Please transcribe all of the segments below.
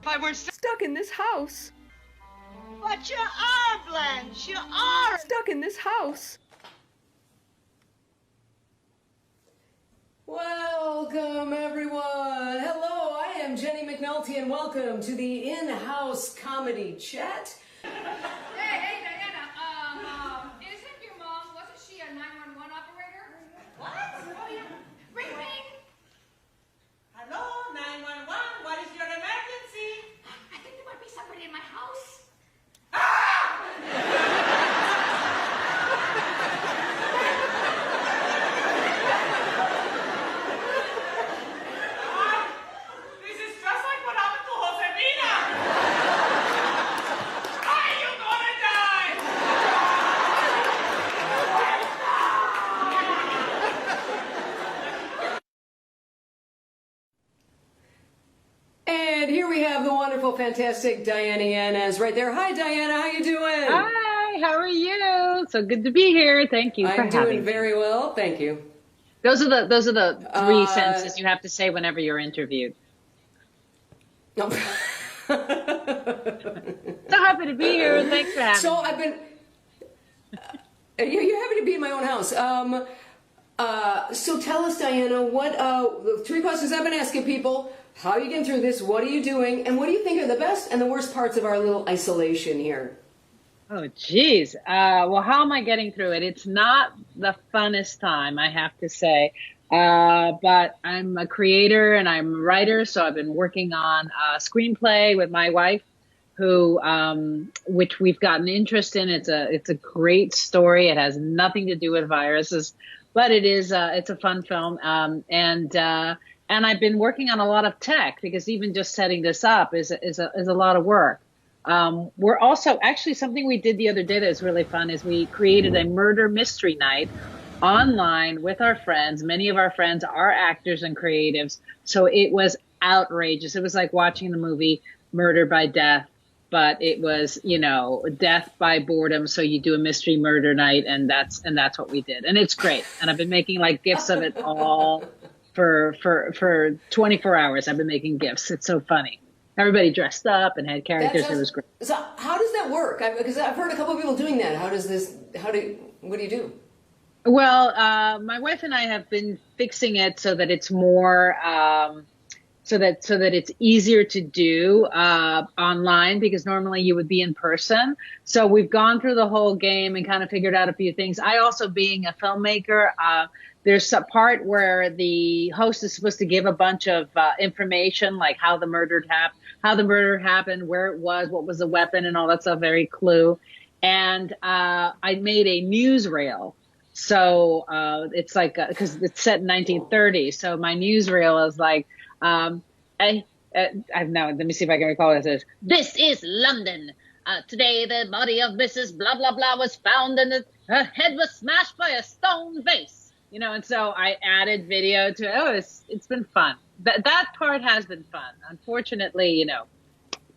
I were stuck in this house. But you are, Blanche. You are Stuck in this house. Welcome, everyone. Hello, I am Jennie McNulty, and welcome to the In-House Comedy Chat. Hey, Diana, isn't your mom, wasn't she a 911 operator? What? Oh, yeah. Ring, ring. Hello, 911. What is your emergency? I think there might be somebody in my house. This is just like what happened to Josefina. Are you gonna die? And here we have the wonderful, fantastic Diana Yanez right there. Hi, Diana. How you doing? Hi, how are you? So good to be here. Thank you for I'm having doing me. very well. Thank you. Those are the three sentences you have to say whenever you're interviewed. No. So happy to be here. Thanks for having So me. I've been. You're happy to be in my own house. So tell us, Diana, what three questions I've been asking people. How are you getting through this? What are you doing? And what do you think are the best and the worst parts of our little isolation here? Oh, geez. Well, how am I getting through it? It's not the funnest time, I have to say. But I'm a creator and I'm a writer, so I've been working on a screenplay with my wife, who which we've gotten interest in. It's a great story. It has nothing to do with viruses, but it's a fun film. And I've been working on a lot of tech because even just setting this up is a lot of work. We're also actually something we did the other day that was really fun is we created a murder mystery night online with our friends. Many of our friends are actors and creatives. So it was outrageous. It was like watching the movie Murder by Death, but it was, death by boredom. So you do a mystery murder night and that's what we did. And it's great. And I've been making like gifs of it all for 24 hours. I've been making gifs. It's so funny. Everybody dressed up and had characters. It was great. So how does that work? Because I've heard a couple of people doing that. What do you do? Well, my wife and I have been fixing it so that it's more, so that it's easier to do online, because normally you would be in person. So we've gone through the whole game and kind of figured out a few things. I also, being a filmmaker, there's a part where the host is supposed to give a bunch of information, like how the murder happened, where it was, what was the weapon, and all that stuff. Very clue. And I made a newsreel. So it's like, because it's set in 1930. So my newsreel is like, I've now, let me see if I can recall what it says. This is London. Today the body of Mrs. Blah, blah, blah was found and her head was smashed by a stone vase. And so I added video to it. Oh, it's been fun. That part has been fun. Unfortunately,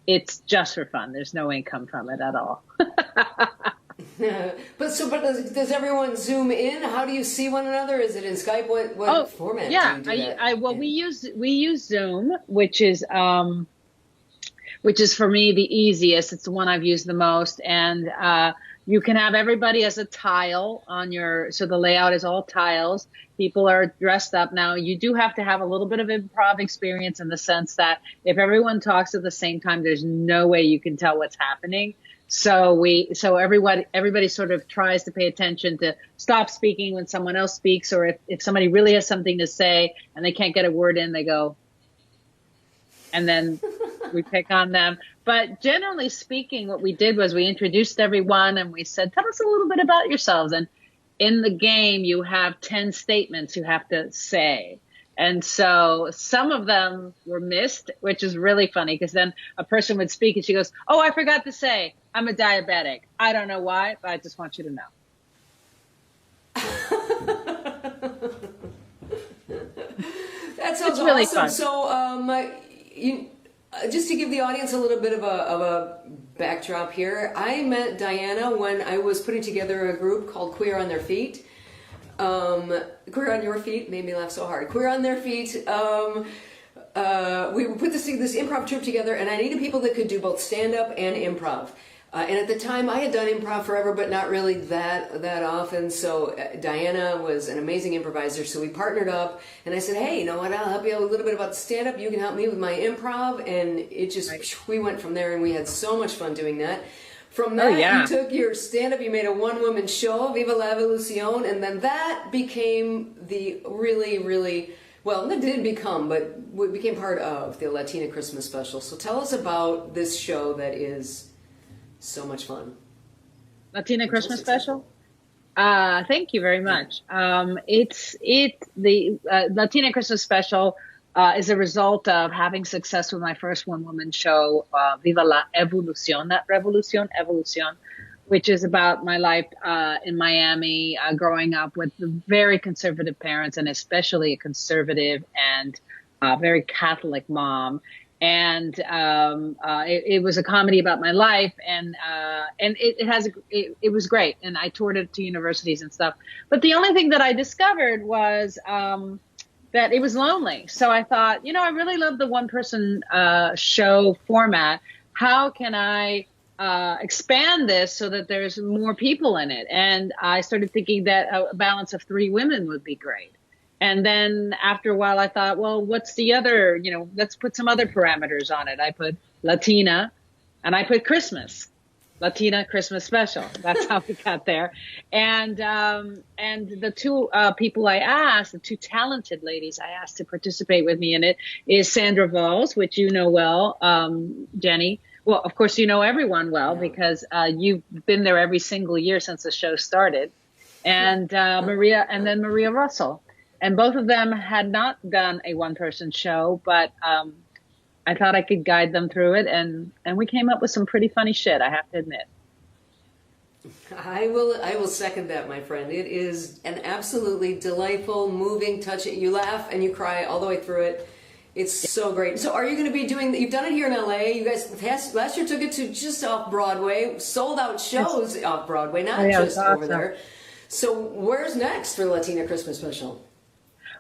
it's just for fun. There's no income from it at all. But does everyone zoom in? How do you see one another? Is it in Skype? What format do you do that? We use Zoom, which is for me the easiest. It's the one I've used the most, and you can have everybody as a tile on so the layout is all tiles. People are dressed up. Now, you do have to have a little bit of improv experience in the sense that if everyone talks at the same time, there's no way you can tell what's happening. So everybody sort of tries to pay attention to stop speaking when someone else speaks, or if somebody really has something to say and they can't get a word in, they go, and then we pick on them. But generally speaking, what we did was we introduced everyone and we said, tell us a little bit about yourselves. And in the game, you have 10 statements you have to say. And so some of them were missed, which is really funny, because then a person would speak and she goes, oh, I forgot to say, I'm a diabetic. I don't know why, but I just want you to know. That sounds really awesome. fun. So just to give the audience a little bit of a backdrop here, I met Diana when I was putting together a group called Queer on Their Feet. Queer on Your Feet made me laugh so hard. Queer on Their Feet. we put this improv troupe together, and I needed people that could do both stand-up and improv. And at the time, I had done improv forever, but not really that often. So Diana was an amazing improviser. So we partnered up, and I said, "Hey, you know what? I'll help you out a little bit about the stand-up. You can help me with my improv." And it just we went from there, and we had so much fun doing that. From that, you took your stand-up, you made a one-woman show, Viva la Evolucion, and then that became the really, well, it didn't become, but it became part of the Latina Christmas Special. So tell us about this show that is so much fun. Latina Christmas Special? Thank you very much. The Latina Christmas Special is a result of having success with my first one-woman show, Viva la Evolucion, not Revolucion, Evolucion, which is about my life in Miami, growing up with very conservative parents, and especially a conservative and very Catholic mom. And it was a comedy about my life, and it was great. And I toured it to universities and stuff. But the only thing that I discovered was that it was lonely. So I thought, I really love the one-person show format. How can I expand this so that there's more people in it? And I started thinking that a balance of 3 women would be great. And then after a while, I thought, well, what's the other, let's put some other parameters on it. I put Latina, and I put Christmas. Latina Christmas Special. That's how we got there. And the 2 people I asked, the 2 talented ladies I asked to participate with me in it, is Sandra Valls, which you know well, Jenny. Well, of course, you know everyone well, because you've been there every single year since the show started. And Maria Russell. And both of them had not done a one-person show, but I thought I could guide them through it, and we came up with some pretty funny shit, I have to admit. I will second that, my friend. It is an absolutely delightful, moving, touching. You laugh and you cry all the way through it. It's so great. So are you going to be doing, you've done it here in LA. You guys last year took it to just off Broadway, sold out shows off Broadway, not just over there. So where's next for Latina Christmas Special?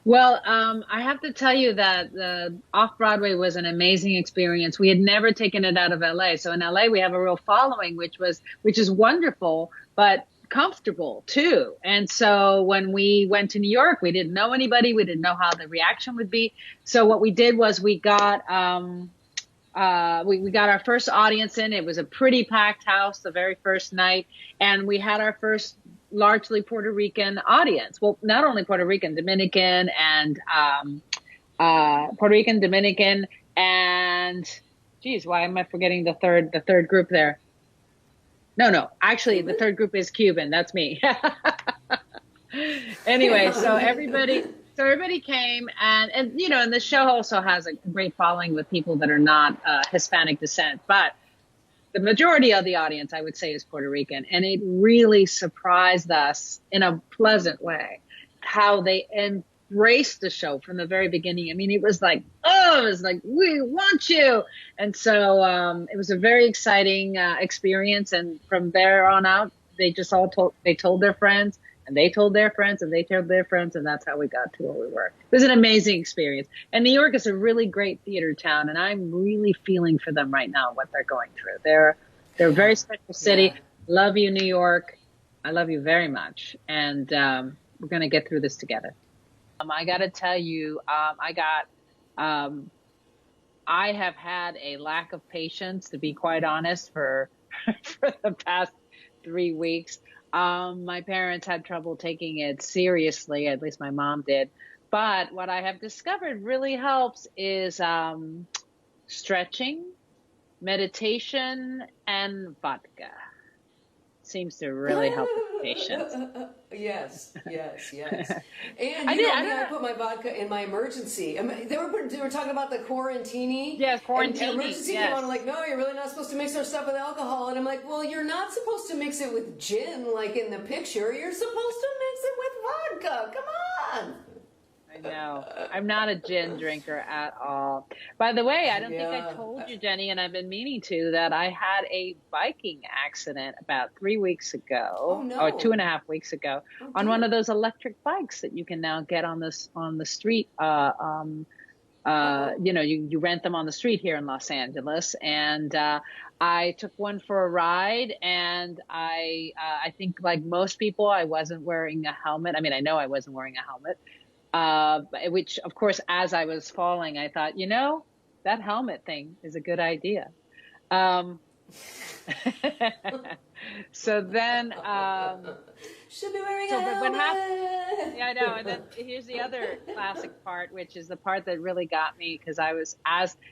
Well, I have to tell you that the Off-Broadway was an amazing experience. We had never taken it out of LA. So in LA, we have a real following, which is wonderful, but comfortable too. And so when we went to New York, we didn't know anybody. We didn't know how the reaction would be. So what we did was we got our first audience in. It was a pretty packed house the very first night. And we had our first largely Puerto Rican audience. Well, not only Puerto Rican, Dominican, and geez, why am I forgetting the third group there? No, actually the third group is Cuban. That's me. Anyway, so everybody came, and and the show also has a great following with people that are not Hispanic descent, but the majority of the audience, I would say, is Puerto Rican. And it really surprised us in a pleasant way how they embraced the show from the very beginning. I mean, it was like, we want you. And so it was a very exciting experience. And from there on out, they just told their friends, and they told their friends, and they told their friends, and that's how we got to where we were. It was an amazing experience. And New York is a really great theater town, and I'm really feeling for them right now, what they're going through. They're a very special city. Yeah. Love you, New York. I love you very much. And we're going to get through this together. I got to tell you, I have had a lack of patience, to be quite honest, for the past 3 weeks. My parents had trouble taking it seriously, at least my mom did. But what I have discovered really helps is stretching, meditation, and vodka. Seems to really help with patience. Yes. And I put my vodka in my emergency. I mean, they were talking about the quarantini. Yes, quarantini. And emergency came on, like, no, you're really not supposed to mix our stuff with alcohol. And I'm like, well, you're not supposed to mix it with gin, like in the picture. You're supposed to mix it with vodka. Come on. I know. I'm not a gin drinker at all. By the way, I don't think I told you, Jenny, and I've been meaning to, that I had a biking accident about 3 weeks ago, or 2.5 weeks ago, on one of those electric bikes that you can now get on the street. you rent them on the street here in Los Angeles. And I took one for a ride, and I think like most people, I wasn't wearing a helmet. I mean, I know I wasn't wearing a helmet, which of course, as I was falling, I thought, that helmet thing is a good idea. So then, should be wearing a helmet. Yeah, I know. And then here's the other classic part, which is the part that really got me, because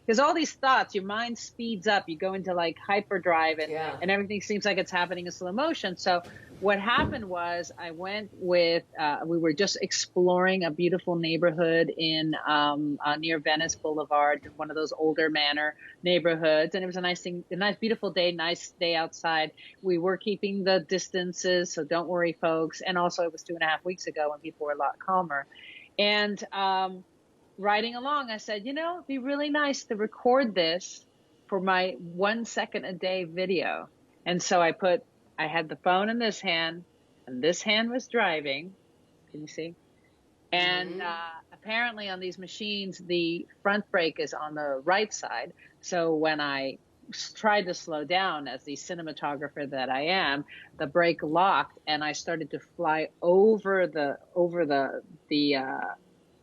because all these thoughts, your mind speeds up. You go into like hyperdrive, and everything seems like it's happening in slow motion. So what happened was I went with, we were just exploring a beautiful neighborhood in near Venice Boulevard, one of those older manor neighborhoods. And it was a nice, beautiful day, nice day outside. We were keeping the distances, so don't worry, folks. And also it was 2.5 weeks ago when people were a lot calmer. And riding along, I said, it'd be really nice to record this for my 1 second a day video. And so I had the phone in this hand, and this hand was driving. Can you see? And apparently on these machines, the front brake is on the right side. So when I tried to slow down, as the cinematographer that I am, the brake locked, and I started to fly over the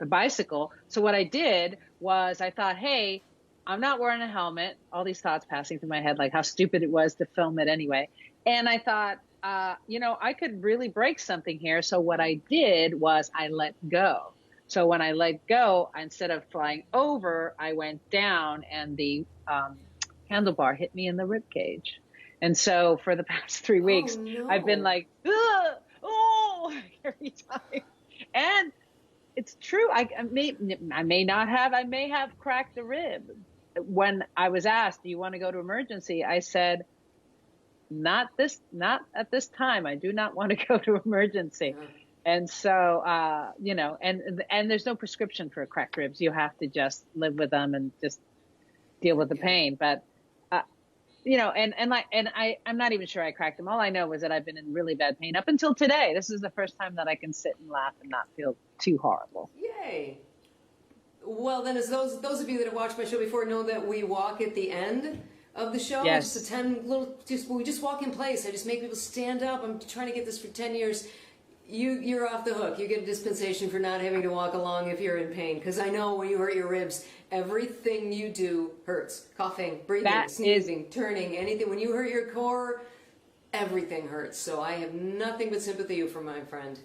bicycle. So what I did was I thought, hey, I'm not wearing a helmet. All these thoughts passing through my head, like how stupid it was to film it anyway. And I thought, I could really break something here. So what I did was I let go. So when I let go, instead of flying over, I went down, and the handlebar hit me in the rib cage. And so for the past 3 weeks, I've been like, every time. And it's true. I may have cracked a rib. When I was asked, do you want to go to emergency? I said, not at this time. I do not want to go to emergency. Yeah. And so, and there's no prescription for cracked ribs. You have to just live with them and just deal with the pain. But, I'm not even sure I cracked them. All I know was that I've been in really bad pain up until today. This is the first time that I can sit and laugh and not feel too horrible. Yay. Well, then, as those of you that have watched my show before know that we walk at the end of the show. Yes. We just walk in place. I just make people stand up. I'm trying to get this for 10 years. You're off the hook. You get a dispensation for not having to walk along if you're in pain. Because I know when you hurt your ribs, everything you do hurts. Coughing, breathing, sneezing, turning, anything. When you hurt your core, everything hurts. So I have nothing but sympathy for my friend.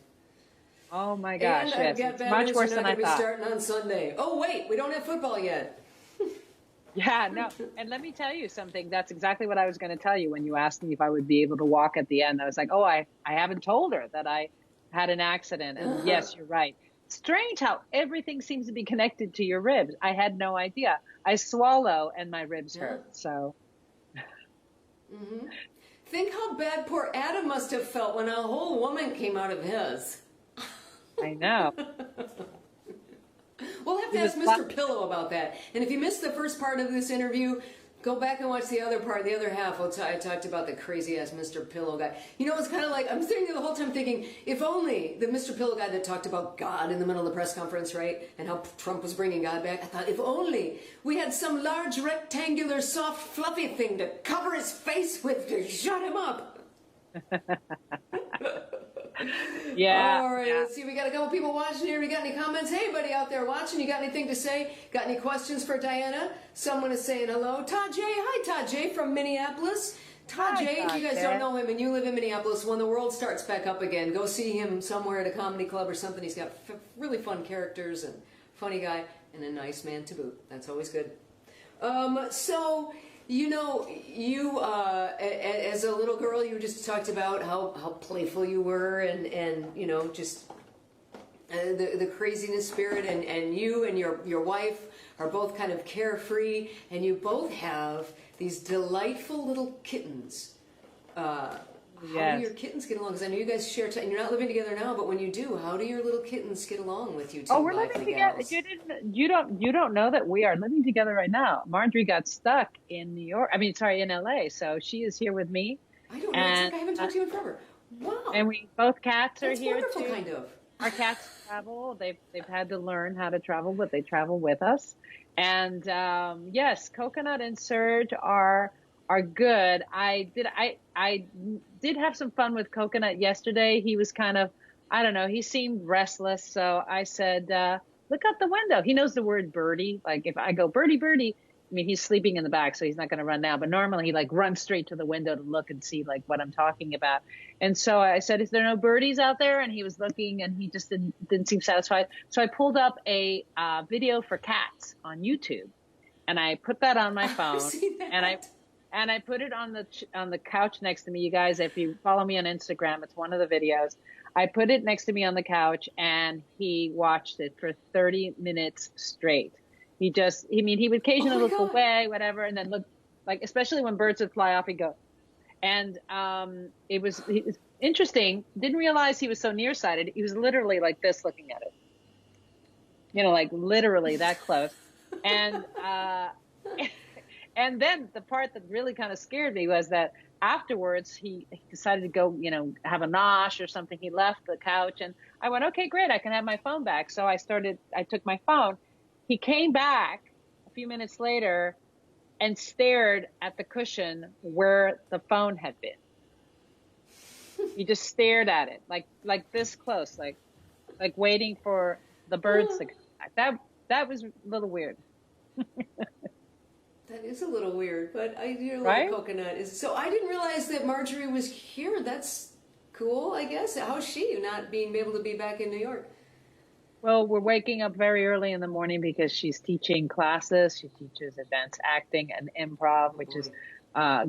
Oh my gosh, and yes. It's much worse than I thought. Starting on Sunday. Oh wait, we don't have football yet. Yeah, no. And let me tell you something. That's exactly what I was going to tell you when you asked me if I would be able to walk at the end. I was like, I haven't told her that I had an accident. And yes, you're right. Strange how everything seems to be connected to your ribs. I had no idea. I swallow and my ribs hurt. So. Think how bad poor Adam must have felt when a whole woman came out of his. I know. We'll have to ask Mr. Pillow about that. And if you missed the first part of this interview, go back and watch the other part, the other half. I talked about the crazy-ass Mr. Pillow guy. It's kind of like, I'm sitting there the whole time thinking, if only the Mr. Pillow guy that talked about God in the middle of the press conference, right, and how Trump was bringing God back, I thought, if only we had some large, rectangular, soft, fluffy thing to cover his face with to shut him up. Yeah. All right, let's see. We got a couple people watching here. We got any comments? Hey, buddy out there watching, you got anything to say? Got any questions for Diana? Someone is saying hello. Todd J. Hi, Todd J. from Minneapolis. Todd J. If you guys don't know him and you live in Minneapolis, when the world starts back up again, go see him somewhere at a comedy club or something. He's got really fun characters and funny guy and a nice man to boot. That's always good. So, you as a little girl, you just talked about how playful you were and just the craziness spirit, and you and your wife are both kind of carefree, and you both have these delightful little kittens. How do your kittens get along? Because I know you guys share time. You're not living together now, but when you do, how do your little kittens get along with you two? Oh, we're living together. You don't know that we are living together right now. Marjorie got stuck in in LA, so she is here with me. I don't know. It's like I haven't talked to you in forever. Wow. And both cats are That's here wonderful, too. kind of. Our cats travel. They've had to learn how to travel, but they travel with us. And yes, Coconut and Surge are good. I did have some fun with Coconut yesterday. He was kind of, I don't know, he seemed restless. So I said, look out the window. He knows the word birdie. Like if I go birdie, birdie, I mean, he's sleeping in the back, so he's not going to run now. But normally he like runs straight to the window to look and see like what I'm talking about. And so I said, is there no birdies out there? And he was looking and he just didn't seem satisfied. So I pulled up a video for cats on YouTube and I put that on my phone and I put it on the couch next to me. You guys, if you follow me on Instagram, it's one of the videos. I put it next to me on the couch and he watched it for 30 minutes straight. He would occasionally look away, whatever, and then look, like, especially when birds would fly off, he'd go. And it was interesting. Didn't realize he was so nearsighted. He was literally like this looking at it. You know, like literally that close. And and then the part that really kind of scared me was that afterwards he decided to go, you know, have a nosh or something. He left the couch and I went, okay, great, I can have my phone back. So I took my phone. He came back a few minutes later and stared at the cushion where the phone had been. He just stared at it, like this close, like waiting for the birds to come back. That was a little weird. That is a little weird, but I do love Right? Coconut. So I didn't realize that Marjorie was here. That's cool, I guess. How's she not being able to be back in New York? Well, we're waking up very early in the morning because she's teaching classes. She teaches advanced acting and improv, which is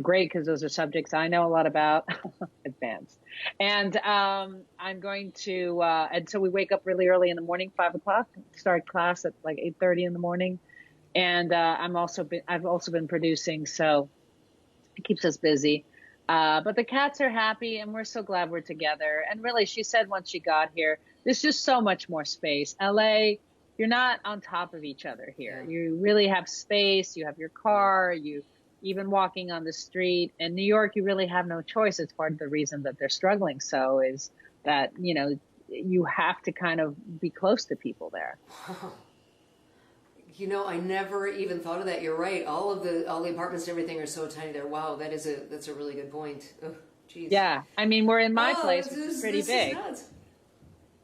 great because those are subjects I know a lot about, advanced. And I'm going to, and so we wake up really early in the morning, 5 o'clock, start class at like 8:30 in the morning. And I've also been producing, so it keeps us busy. But the cats are happy, and we're so glad we're together. And really, she said once she got here, there's just so much more space. LA, you're not on top of each other here. Yeah. You really have space. You have your car. You even walking on the street. In New York, you really have no choice. It's part of the reason that they're struggling so is that, you know, you have to kind of be close to people there. You know, I never even thought of that. You're right. All the apartments and everything are so tiny there. Wow, that's a really good point. Oh, geez. Yeah, I mean, we're in my place, which is pretty big. Is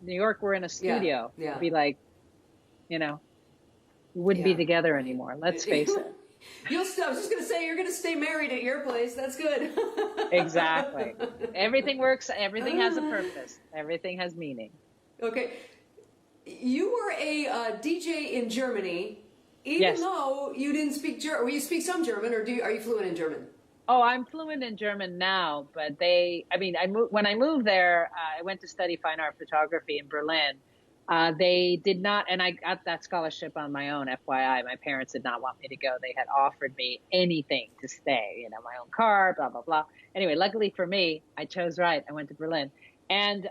New York, we're in a studio. Yeah. It'd be like, you know, we wouldn't be together anymore. Let's face it. I was just going to say, you're going to stay married at your place. That's good. Exactly. Everything works. Everything has a purpose. Everything has meaning. Okay. You were a DJ in Germany, even Yes. though you didn't speak German. Well, you speak some German, or are you fluent in German? Oh, I'm fluent in German now, but when I moved there, I went to study fine art photography in Berlin. They did not, and I got that scholarship on my own, FYI. My parents did not want me to go. They had offered me anything to stay, you know, my own car, blah, blah, blah. Anyway, luckily for me, I chose right. I went to Berlin. And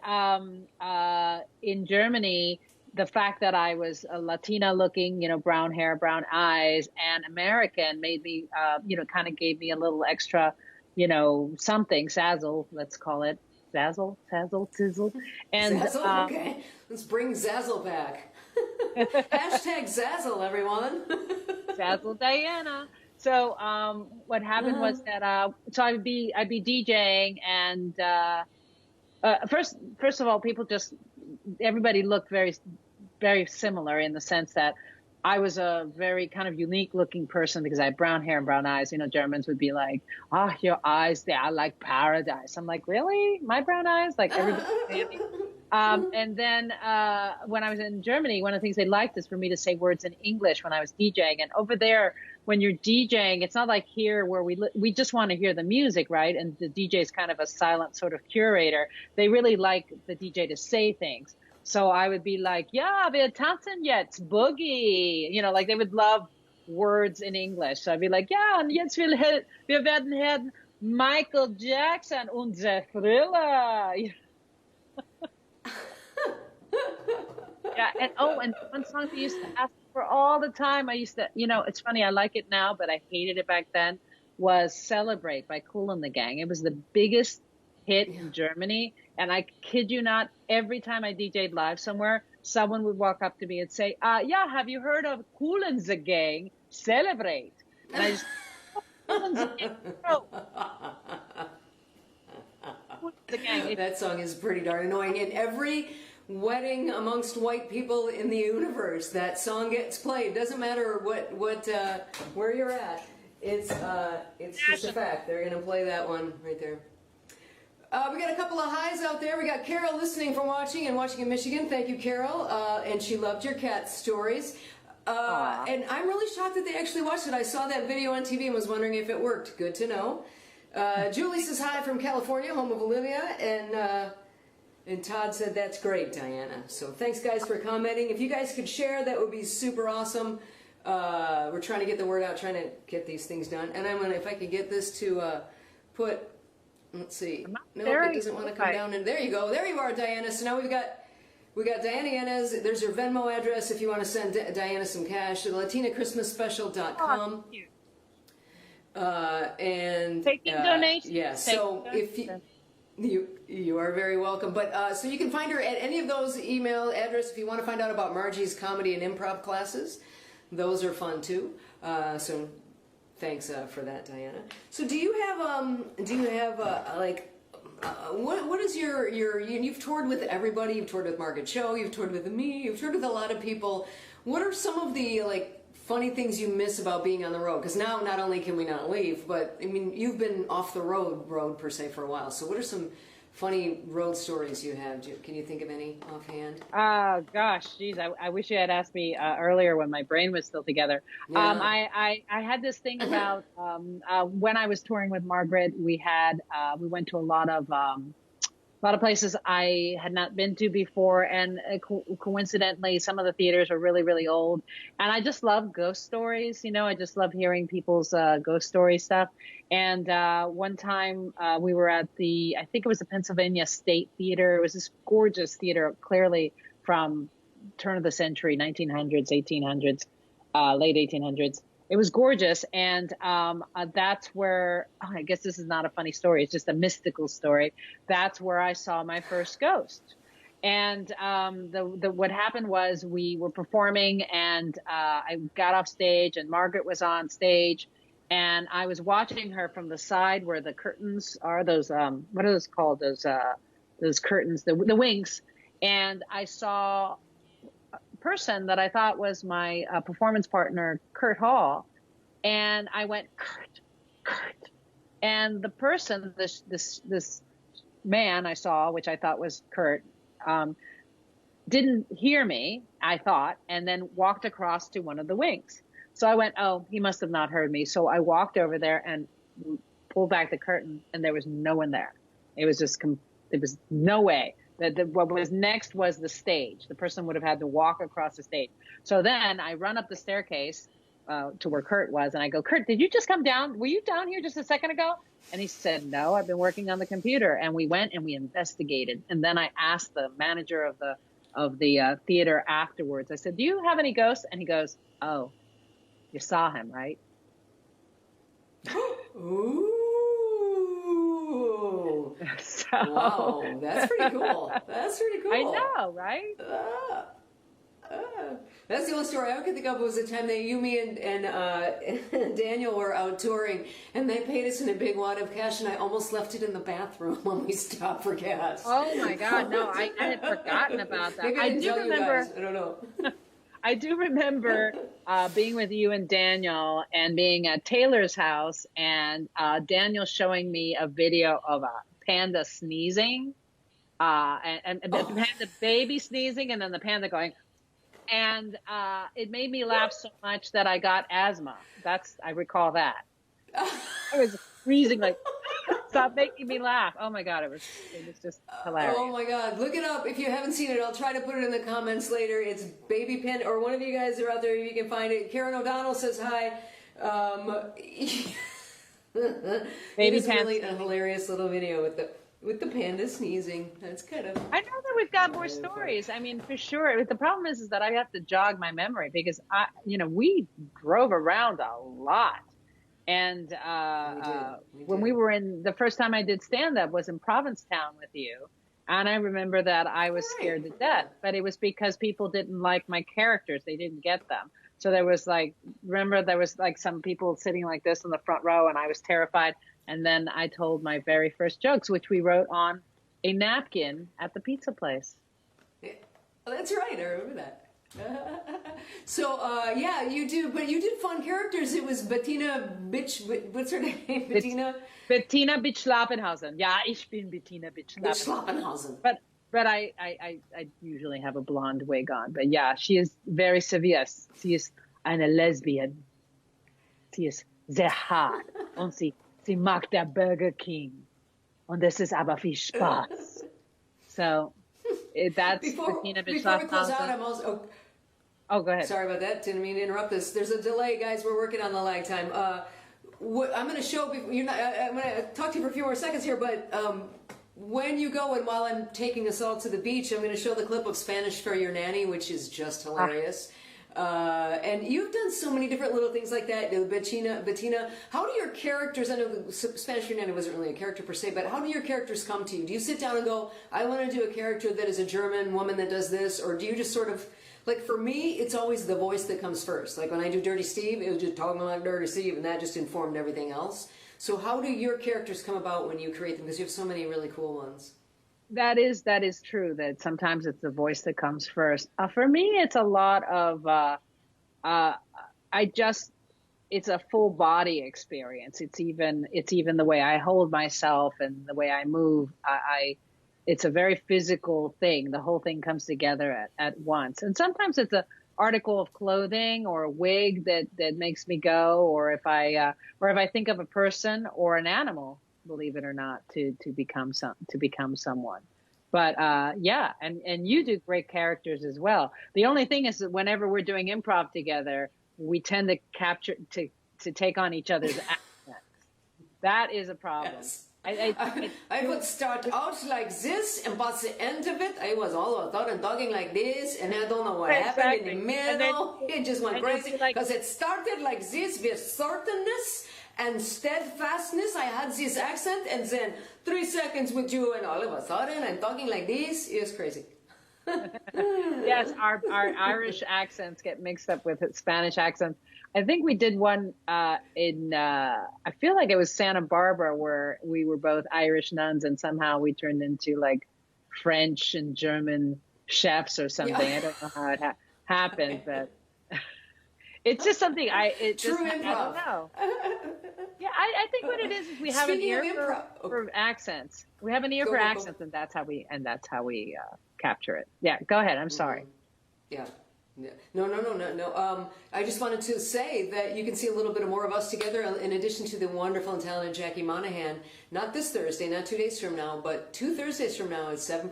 in Germany, the fact that I was a Latina looking, you know, brown hair, brown eyes, and American made me, you know, kind of gave me a little extra, you know, something, sazzle, let's call it. Zazzle, tizzle. And, Zazzle, okay. Let's bring Zazzle back. Hashtag Zazzle, everyone. Zazzle Diana. So what happened was that, so I'd be DJing and first of all, everybody looked very, very similar in the sense that I was a very kind of unique looking person because I had brown hair and brown eyes. You know, Germans would be like, oh, your eyes, they are like paradise. I'm like, really? My brown eyes? Like everybody. And then when I was in Germany, one of the things they liked is for me to say words in English when I was DJing. And over there, when you're DJing, it's not like here where we just want to hear the music, right? And the DJ is kind of a silent sort of curator. They really like the DJ to say things. So I would be like, yeah, wir tanzen jetzt, boogie. You know, like they would love words in English. So I'd be like, yeah, und jetzt wir werden hören Michael Jackson, unser Thriller. Yeah, and one song they used to ask for all the time, I used to, you know, it's funny, I like it now, but I hated it back then, was Celebrate by Kool and the Gang. It was the biggest hit in Germany. And I kid you not, every time I DJ'd live somewhere, someone would walk up to me and say, yeah, have you heard of Kool and the Gang? Celebrate. And I just, Kool and the Gang, no. Kool and the Gang. That song is pretty darn annoying. In every wedding amongst white people in the universe, that song gets played. Doesn't matter where you're at. It's just a fact. They're gonna play that one right there. We got a couple of highs out there. We got Carol listening from Washington, Michigan. Thank you, Carol. And she loved your cat stories. And I'm really shocked that they actually watched it. I saw that video on TV and was wondering if it worked. Good to know. Julie says hi from California, home of Olivia, and Todd said that's great, Diana. So thanks, guys, for commenting. If you guys could share, that would be super awesome. We're trying to get the word out, trying to get these things done. And I'm gonna, if I could get this to put, let's see. No, it doesn't want to come down. And there you go. There you are, Diana. So now we got Diana Yanez. There's her Venmo address if you want to send Diana some cash. LatinaChristmasSpecial.com. And taking donations. Yeah. So if you are very welcome. But so you can find her at any of those email addresses if you want to find out about Margie's comedy and improv classes. Those are fun too. So thanks for that, Diana. So do you have what is your you've toured with everybody. You've toured with Margaret Cho. You've toured with me. You've toured with a lot of people. What are some of the funny things you miss about being on the road? Because now not only can we not leave, but I mean you've been off the road per se for a while. So what are some funny road stories you have? Can you think of any offhand? Gosh, geez, I wish you had asked me earlier when my brain was still together. Yeah. I had this thing about when I was touring with Margaret. We went to a lot of places I had not been to before, and coincidentally, some of the theaters are really, really old. And I just love ghost stories. I just love hearing people's ghost story stuff. And one time we were at I think it was the Pennsylvania State Theater. It was this gorgeous theater, clearly from turn of the century, 1900s, 1800s, late 1800s. It was gorgeous, and that's where, I guess this is not a funny story, it's just a mystical story. That's where I saw my first ghost. And what happened was we were performing, and I got off stage, and Margaret was on stage, and I was watching her from the side where the curtains are, those, what are those called, those curtains, the wings, and I saw person that I thought was my performance partner, Kurt Hall, and I went, Kurt, and the person, this man I saw, which I thought was Kurt, didn't hear me, I thought, and then walked across to one of the wings. So I went, oh, he must have not heard me. So I walked over there and pulled back the curtain, and there was no one there. It was just, there was no way. What was next was the stage. The person would have had to walk across the stage. So then I run up the staircase to where Kurt was, and I go, Kurt, did you just come down? Were you down here just a second ago? And he said, no, I've been working on the computer. And we went and we investigated. And then I asked the manager of the theater afterwards. I said, do you have any ghosts? And he goes, oh, you saw him, right? Ooh. So, wow, that's pretty cool. That's pretty cool. I know, right? That's the only story I could think of was the time that me and Daniel were out touring, and they paid us in a big wad of cash, and I almost left it in the bathroom when we stopped for gas. Oh my God, no, I had forgotten about that. Maybe I do remember. You guys. I don't know. I do remember being with you and Daniel and being at Taylor's house, and Daniel showing me a video of a panda sneezing, and the panda baby sneezing, and then the panda going, and it made me laugh so much that I got asthma. I recall that. I was freezing, like, stop making me laugh. Oh my God, it was just hilarious. Oh my God, look it up if you haven't seen it. I'll try to put it in the comments later. It's Baby Panda, or one of you guys are out there, you can find it. Karen O'Donnell says hi. Baby Panda. Really a hilarious little video with the panda sneezing. That's kind of. I know that we've got more stories. I mean, for sure. The problem is that I have to jog my memory because we drove around a lot. And when did. we were the first time I did stand up was in Provincetown with you. And I remember that I was scared to death, but it was because people didn't like my characters. They didn't get them. So there was some people sitting like this in the front row, and I was terrified. And then I told my very first jokes, which we wrote on a napkin at the pizza place. Yeah. Oh, that's right. I remember that. So, yeah, you do, but you did fun characters. It was Bettina what's her name? Bettina Bitch Schlappenhausen. Ja, ich bin Bettina Bitch Schlappenhausen. But I usually have a blonde wig on. But yeah, she is very severe. Sie ist eine Lesbian. Sie ist sehr hart. Und sie mag der Burger King. Und das ist aber viel Spaß. So, that's Bettina Bitch Before we close out, Schlappenhausen. I'm also... Oh, go ahead. Sorry about that. Didn't mean to interrupt this. There's a delay, guys. We're working on the lag time. I'm going to show... I'm going to talk to you for a few more seconds here, but when you go and while I'm taking us all to the beach, I'm going to show the clip of Spanish for Your Nanny, which is just hilarious. And you've done so many different little things like that. Bettina, how do your characters... I know the Spanish for Your Nanny wasn't really a character per se, but how do your characters come to you? Do you sit down and go, I want to do a character that is a German woman that does this? Or do you just sort of... Like, for me, it's always the voice that comes first. Like, when I do Dirty Steve, it was just talking like Dirty Steve, and that just informed everything else. So how do your characters come about when you create them? Because you have so many really cool ones. That is true, that sometimes it's the voice that comes first. For me, it's a lot of, it's a full body experience. It's even the way I hold myself and the way I move. It's a very physical thing. The whole thing comes together at once. And sometimes it's a article of clothing or a wig that makes me go, or if I think of a person or an animal, believe it or not, to become someone. But yeah, and you do great characters as well. The only thing is that whenever we're doing improv together, we tend to take on each other's accents. That is a problem. Yes. I would start out like this, and by the end of it, I was all of a sudden talking like this, and I don't know what happened in the middle. It just went crazy because it started like this with certainness and steadfastness. I had this accent, and then 3 seconds with you, and all of a sudden I'm talking like this. It was crazy. Yes, our Irish accents get mixed up with Spanish accents. I think we did one in I feel like it was Santa Barbara, where we were both Irish nuns, and somehow we turned into like French and German chefs or something. Yeah. I don't know how it happened, but it's just something True improv. I don't know. Yeah, I think what it is we have an ear for accents. We have an ear for accents, and that's how we capture it. Yeah, go ahead. I'm sorry. Yeah. No. I just wanted to say that you can see a little bit more of us together in addition to the wonderful and talented Jackie Monahan. Not this Thursday, not 2 days from now, but 2 Thursdays from now at 7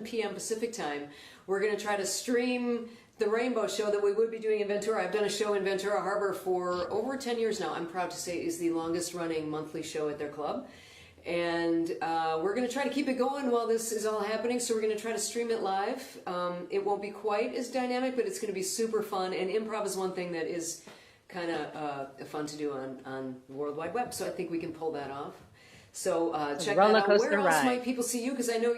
p.m. Pacific time. We're going to try to stream the Rainbow Show that we would be doing in Ventura. I've done a show in Ventura Harbor for over 10 years now. I'm proud to say it is the longest running monthly show at their club. And we're going to try to keep it going while this is all happening, so we're going to try to stream it live. It won't be quite as dynamic, but it's going to be super fun, and improv is one thing that is kind of fun to do on the World Wide Web, so I think we can pull that off. So check that out. Where else might people see you? Because I know,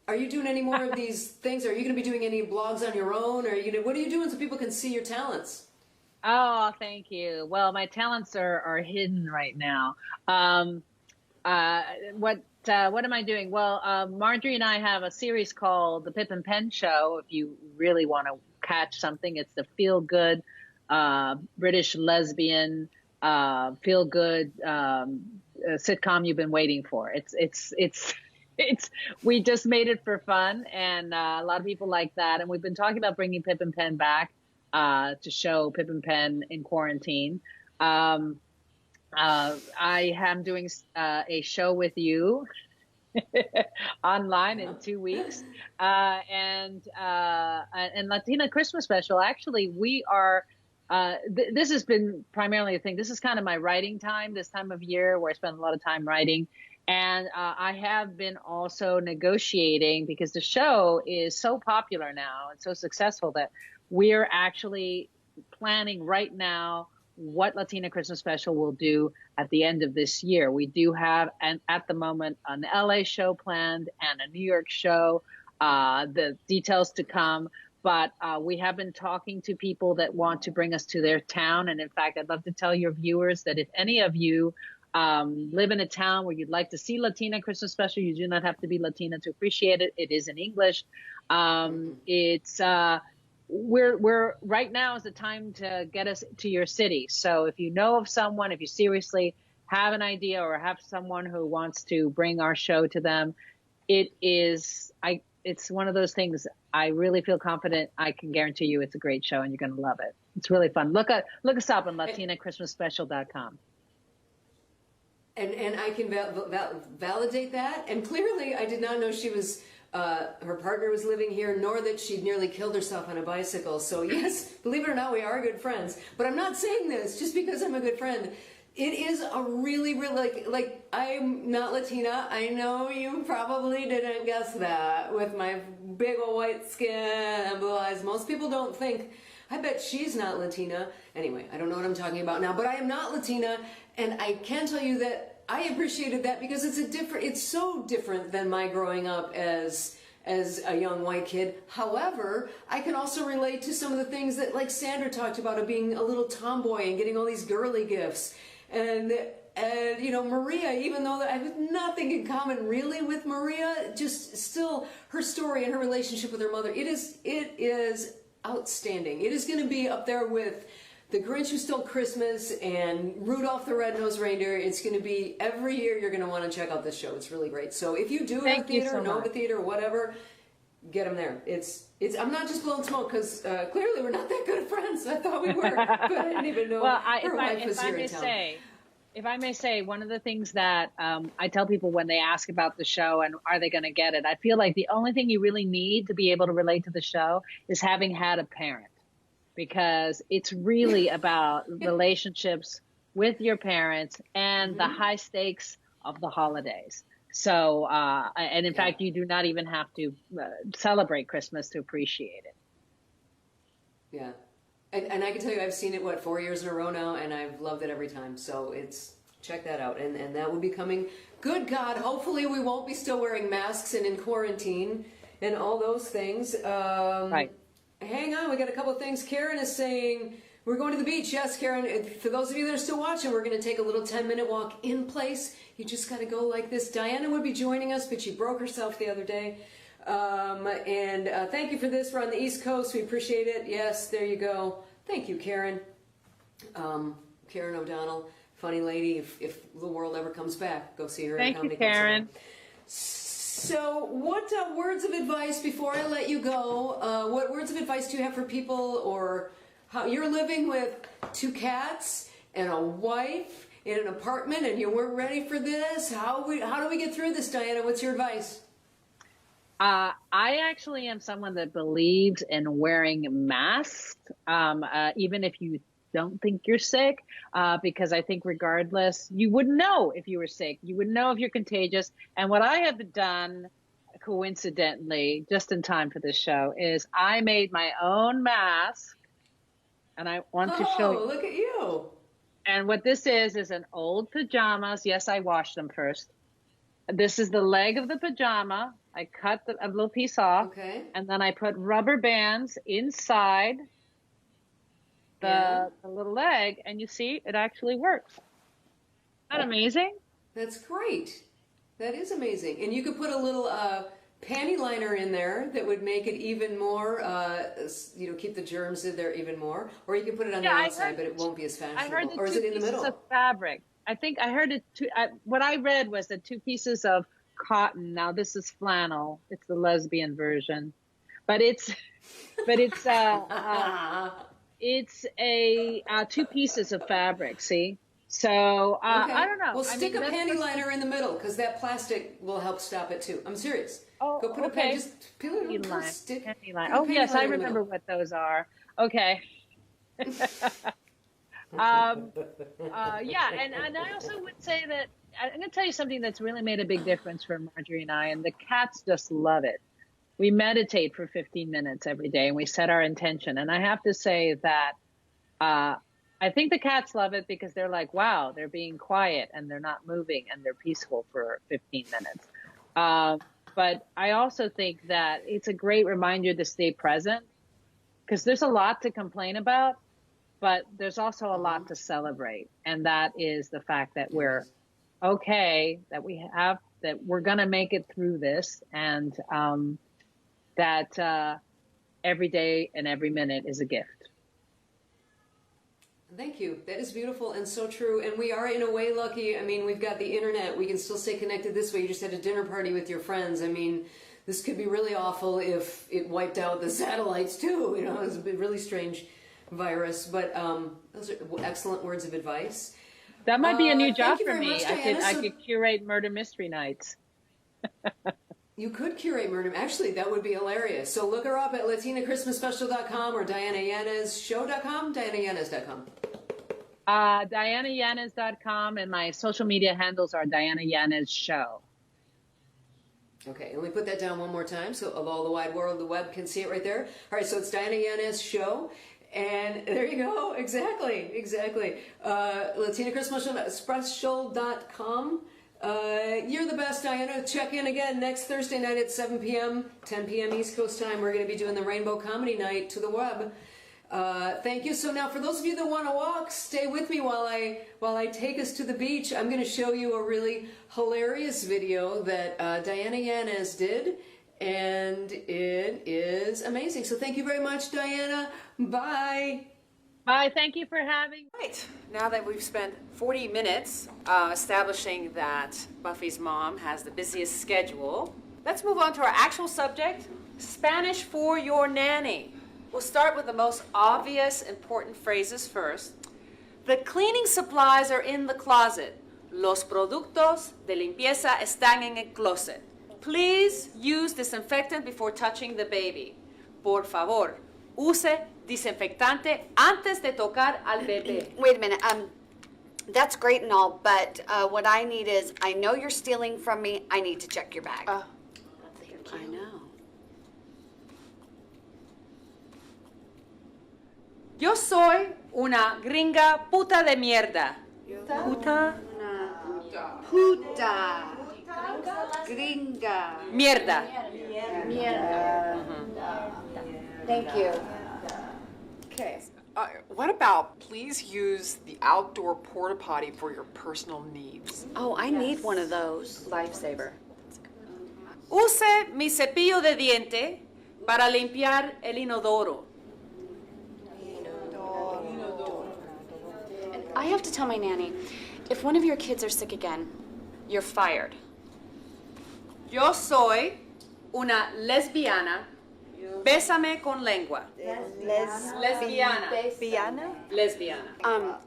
are you doing any more of these things? Are you going to be doing any blogs on your own? Or what are you doing so people can see your talents? Oh, thank you. Well, my talents are hidden right now. What am I doing? Well, Marjorie and I have a series called The Pip and Pen Show. If you really want to catch something, it's the feel-good British lesbian feel-good sitcom you've been waiting for. It's we just made it for fun, and a lot of people like that. And we've been talking about bringing Pip and Pen back to show Pip and Pen in quarantine. I am doing a show with you online in 2 weeks, and Latina Christmas Special. Actually, we are. This has been primarily a thing. This is kind of my writing time this time of year, where I spend a lot of time writing. And I have been also negotiating, because the show is so popular now and so successful, that we're actually planning right now what Latina Christmas Special will do at the end of this year. We do have, at the moment, an LA show planned and a New York show, the details to come. But we have been talking to people that want to bring us to their town. And in fact, I'd love to tell your viewers that if any of you live in a town where you'd like to see Latina Christmas Special, you do not have to be Latina to appreciate it. It is in English. We're right now is the time to get us to your city. So if you know of someone, if you seriously have an idea or have someone who wants to bring our show to them, it's one of those things. I really feel confident. I can guarantee you it's a great show and you're going to love it. It's really fun. Look us up on latinachristmasspecial.com. And I can validate that. And clearly, I did not know she was, her partner was living here, nor that she'd nearly killed herself on a bicycle. So yes, believe it or not, we are good friends. But I'm not saying this just because I'm a good friend. It is a really, really, like I'm not Latina. I know you probably didn't guess that with my big old white skin and blue eyes. Most people don't think, I bet she's not Latina. Anyway, I don't know what I'm talking about now, but I am not Latina. And I can tell you that I appreciated that because it's so different than my growing up as a young white kid. However, I can also relate to some of the things that, like Sandra talked about, of being a little tomboy and getting all these girly gifts. And you know, Maria, even though I have nothing in common really with Maria, just still her story and her relationship with her mother, it is outstanding. It is going to be up there with The Grinch Who Stole Christmas and Rudolph the Red-Nosed Reindeer. It's going to be, every year you're going to want to check out this show. It's really great. So if you do have theater, know the theater, whatever, get them there. I'm not just blowing smoke because clearly we're not that good of friends. I thought we were, but I didn't even know her wife was here in town. If I may say, one of the things that I tell people when they ask about the show and are they going to get it, I feel like the only thing you really need to be able to relate to the show is having had a parent, because it's really about relationships with your parents and the high stakes of the holidays. So, and in fact, you do not even have to celebrate Christmas to appreciate it. Yeah. And I can tell you, I've seen it, 4 years in a row now, and I've loved it every time. So check that out. And that will be coming. Good God, hopefully we won't be still wearing masks and in quarantine and all those things. Right. Hang on, we got a couple of things. Karen is saying, we're going to the beach. Yes, Karen, for those of you that are still watching, we're going to take a little 10-minute walk in place. You just got to go like this. Diana would be joining us, but she broke herself the other day. Thank you for this. We're on the East Coast. We appreciate it. Yes, there you go. Thank you, Karen. Karen O'Donnell, funny lady. If the world ever comes back, go see her. Thank you, Karen. So what words of advice, before I let you go, what words of advice do you have for people, or how you're living with 2 cats and a wife in an apartment and you weren't ready for this? How do we get through this, Diana? What's your advice? I actually am someone that believes in wearing masks, even if you don't think you're sick, because I think regardless, you wouldn't know if you were sick. You wouldn't know if you're contagious. And what I have done, coincidentally, just in time for this show, is I made my own mask, and I want to show you. Oh, look at you. And what this is an old pajamas. Yes, I washed them first. This is the leg of the pajama. I cut a little piece off, and then I put rubber bands inside the little leg, and you see, it actually works. Isn't that amazing? That's great. That is amazing. And you could put a little panty liner in there that would make it even more, keep the germs in there even more. Or you can put it on the outside, but it won't be as fashionable. I heard or is it in the middle? Of fabric. I think I heard it. What I read was that 2 pieces of cotton. Now this is flannel. It's the lesbian version, but it's 2 pieces of fabric. See, so I don't know. Well, stick a panty liner in the middle because that plastic will help stop it too. I'm serious. Oh, go put a panty. Just peel it line. Stick. Panty line. Oh yes, I remember what those are. Okay. And I also would say that I'm going to tell you something that's really made a big difference for Marjorie and I, and the cats just love it. We meditate for 15 minutes every day, and we set our intention. And I have to say that I think the cats love it because they're like, wow, they're being quiet and they're not moving and they're peaceful for 15 minutes. But I also think that it's a great reminder to stay present because there's a lot to complain about, but there's also a lot to celebrate. And that is the fact that we're okay, that we're going to make it through this, and that every day and every minute is a gift. Thank you. That is beautiful and so true. And we are in a way lucky. I mean, we've got the internet. We can still stay connected this way. You just had a dinner party with your friends. I mean, this could be really awful if it wiped out the satellites too. You know, it's a really strange virus. But those are excellent words of advice. That might be a new job for me. Much, Diana. I could curate murder mystery nights. You could curate murder. Actually, that would be hilarious. So look her up at latinachristmasspecial.com or dianayanezshow.com, dianayanez.com. DianaYanez.com, and my social media handles are Diana Yanez Show. Okay, let me put that down one more time so of all the wide world, the web can see it right there. All right, so it's Diana Yanez Show. And there you go. Exactly. Latina Christmas Special.com. You're the best, Diana. Check in again next Thursday night at 7 p.m., 10 p.m. East Coast time. We're going to be doing the Rainbow Comedy Night to the web. Thank you. So now for those of you that want to walk, stay with me while I take us to the beach. I'm going to show you a really hilarious video that Diana Yanez did. And it is amazing. So thank you very much, Diana. Bye. Bye. Thank you for having me. Right. Now that we've spent 40 minutes establishing that Buffy's mom has the busiest schedule, let's move on to our actual subject, Spanish for your nanny. We'll start with the most obvious, important phrases first. The cleaning supplies are in the closet. Los productos de limpieza están en el closet. Please use disinfectant before touching the baby. Por favor, use desinfectante antes de tocar al bebé. Wait a minute. That's great and all, but what I need is, I know you're stealing from me. I need to check your bag. I know. Yo soy una gringa puta de mierda. Puta. Puta. Gringa. Mierda. Thank you. Okay. What about please use the outdoor porta potty for your personal needs? Oh, I need one of those. Lifesaver. Use mi cepillo de diente para limpiar el inodoro. I have to tell my nanny, if one of your kids are sick again, you're fired. Yo soy una lesbiana. Bésame con lengua. Lesbiana. Lesbiana.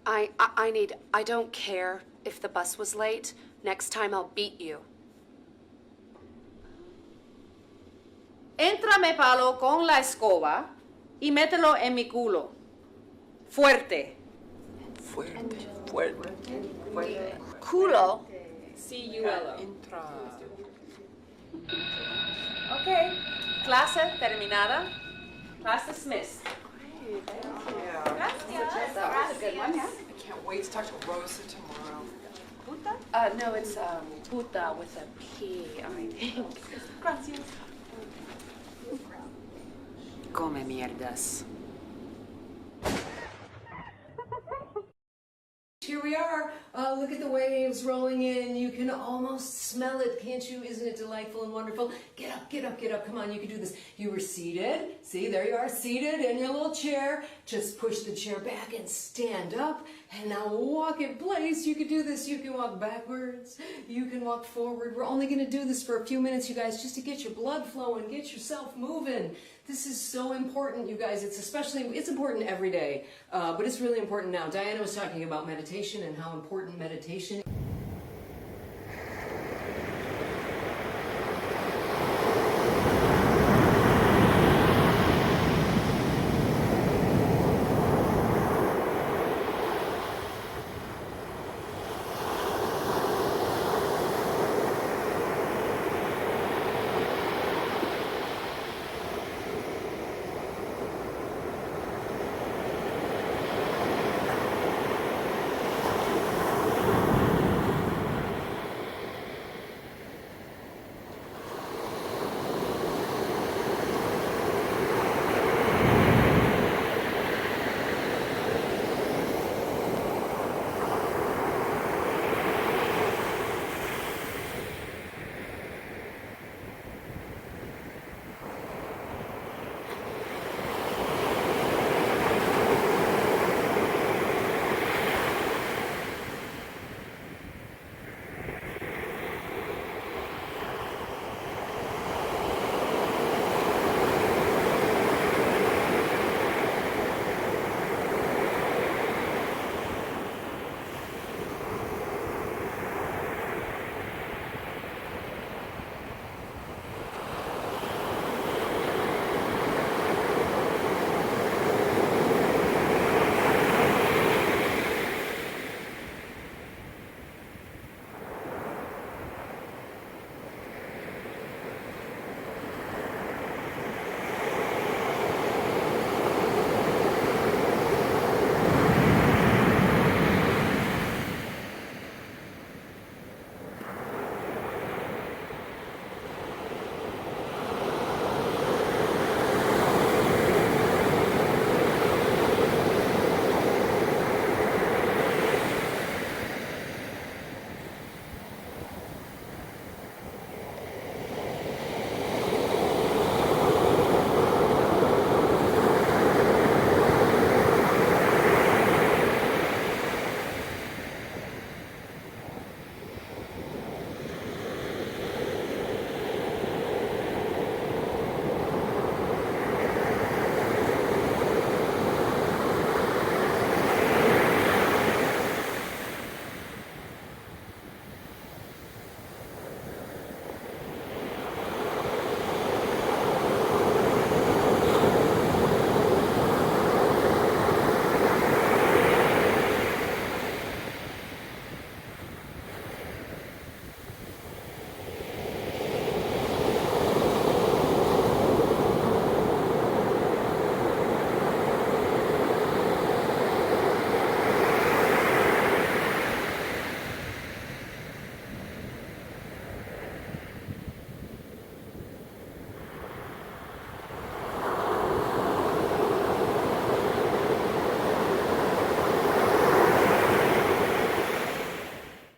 I don't care if the bus was late. Next time I'll beat you. Éntrame palo con la escoba y mételo en mi culo. Fuerte. Fuerte. Culo. C-U-L-O. Entra. Okay. Clase terminada. Class dismissed. I can't wait to talk to Rosa tomorrow. No, it's puta with a P, I think. Come mierdas. Here we are. Look at the waves rolling in. You can almost smell it, can't you? Isn't it delightful and wonderful? Get up, get up, get up. Come on, you can do this. You were seated. See, there you are, seated in your little chair. Just push the chair back and stand up. And now walk in place. You can do this. You can walk backwards. You can walk forward. We're only going to do this for a few minutes, you guys, just to get your blood flowing, get yourself moving. This is so important, you guys. It's important every day, but it's really important now. Diana was talking about meditation and how important meditation is.